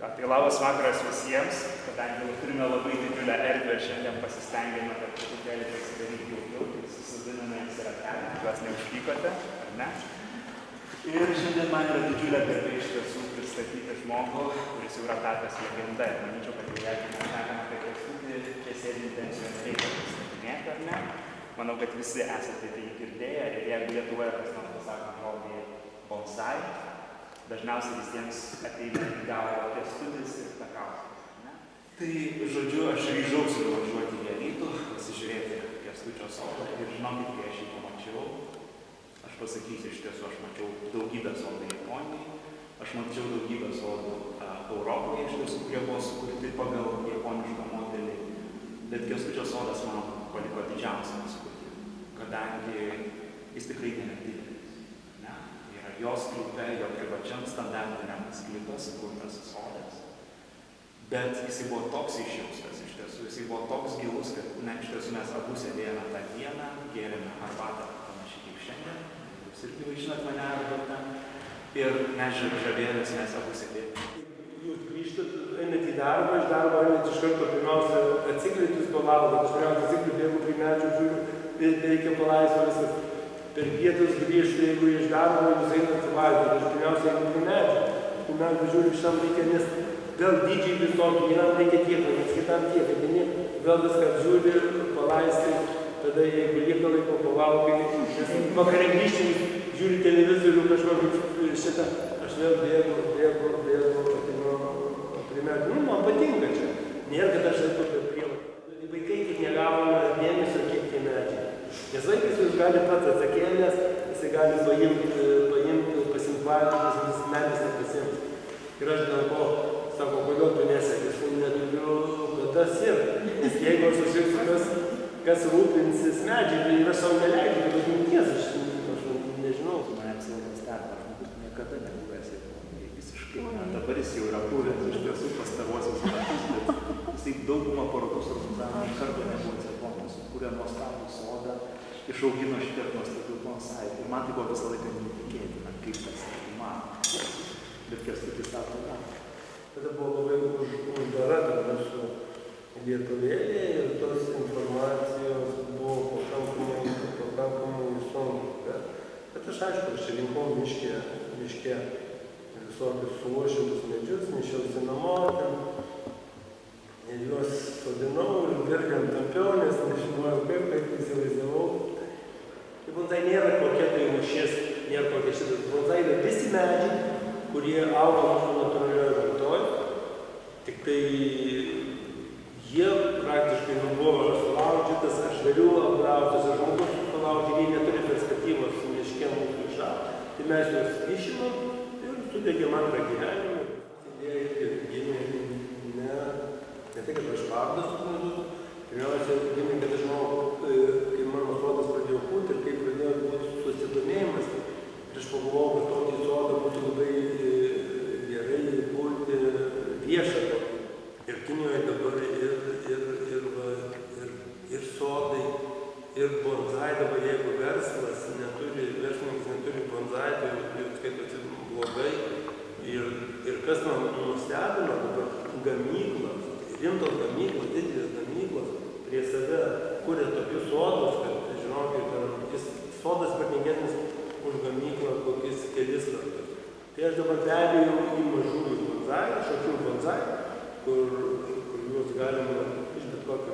Tai labas vakaras visiems, kadangi turime labai didžiulę erdvę, šiandien pasistengėme, kad truputėlį pasidaryti daugiau, tai susodiname į ratelį, tikiuosi neužpykote, ar ne? Ir šiandien man yra didžiulė garbė iš tiesų pristatyti žmogų, kuris jau yra tapęs legenda. Ir manyčiau, kad jau jeigu mes šnekame apie Kęstutį, čia sėdintiems jums reikia pristatinėti, ar ne? Manau, kad visi esate tai girdėję ir jeigu Lietuvoje kas nors pasako žodį bonsai, dažniausiai visiems ateina į galvą Kęstutis ir Stakauskas. Tai, žodžiu, aš ryžausi važiuoti į Alytų, pasižiūrėti Kęstučio sodą ir žinokit, kai aš jį pamačiau, aš pasakysiu, iš tiesų, aš mačiau daugybę sodų Japonijai, aš mačiau daugybę sodų Europoje, iš tiesų, kurie buvo sukurti pagal japonišką modelį, bet Kęstučio sodas man paliko didžiausią įspūdį, kadangi jis tikrai nėra didelis. Jo sklype, jo privačiam standartiniam sklype sukurtas sodas. Bet jisai buvo toks išjaustas, iš tiesų, jisai buvo toks gilus, kad iš tiesų mes abu sėdėjome tą dieną, gėrėme arbatą panašiai kaip šiandien, jūs irgi vaišinat mane arbatą, ir mes žavėjomės, mes abu sėdėjome. Jūs grįžtat, einat į darbą, iš darbo einat iš karto pirmiausia atsiklitus pavalgą, aš pirmiausia atsikliu, jeigu prie medžių žiūriu, reikia palaisvą viskas. Per pietus grįžti, jeigu iš darbo, jūs einat suvalgyti, aš pirmiausia einu prie medžių. Prie medžių žiūriu, šitam reikia, nes vėl dydžiai visokie, vienam reikia tiek, nes kitam tiek, vieni vėl viską žiūri, palaistai, tada jeigu lieka laiko pavalgai, nes vakarė grįžti, žiūri televizorių kažkokį šitą, aš vėl bėgu, ateinu prie medžių. Nu, man patinka čia, nėra, kad aš esu per prievartą. Vaikai tik negauna dėmesio, kiek tie medžiai. Nes vaikas jūs gali pats atsakėlės, jisai gali paimti, pasimtvalyti, visas medis nepasiims. Ir aš dėl ko sako, kodėl tu nesakys, neturiu, bet tas ir. Nes jeigu aš susirksiu, kas rūpinsis medžiai, tai aš savo neleidžiu, bet minties aš nežinau. Mane apsilaikęs tarp, aš žmogus niekada nebuvęs Japonijai visiškai. Dabar jis jau yra buvęs iš tiesų pastaruosius metus, bet jisai daugumą parodos organizavo iš karto nebuvęs Japonijos, sukūrė nuostabų sodą, išaugino šitiek nuostabių bonsai. Ir man tai buvo visą laiką neįtikėtina, kaip tas įmanoma. Bet Kęstutis sako, na. Tada buvo labai uždara ta mūsų lietuvėlė ir tos informacijos buvo pakankamai sunku. Bet aš aišku, aš rinkau miške visokius suošintus medžius, nešiausi namo ir juos sodinau ir virgam tampiau, nes nežinojau kaip įsivaizdavau. Tai bonsai nėra kokia tai rūšis, nėra kokia šitas. Bonsai yra visi medžiai, kurie auga mūsų natūralioje gamtoje, tik tai jie praktiškai buvo sulaužytas, aš vėliau apgraužtas, ir žmogus sulaužė, jie neturi perspektyvos miške mūsų išaugti. Tai mes juos išimam ir sudegėm antrą gyvenimą. Idėja irgi gimė ne tai, kad aš vardas suprantu, pirmiausia, gimė, kad aš žinau, kai mano sodas pradėjo būti ir kaip pradėjo būti susidomėjimas. Ir aš pagalvojau, kad tokį sodą būtų labai gerai būti viešą tokį. Ir Kinijoje dabar ir sodai, ir bonsai dabar, jeigu verslas verslininkas neturi bonsai, tai jau skaitosi blogai. Ir kas man nustebino dabar, gamyklos, rimtos gamyklos, didelės gamyklos prie save kuria tokius sodus, kad, žinokit, sodas spartingesnis už gamyklą kokius kelis kartus. Tai aš dabar perėjau į mažųjų bonsai, šakių bonsai, kur juos galima iš bet kokio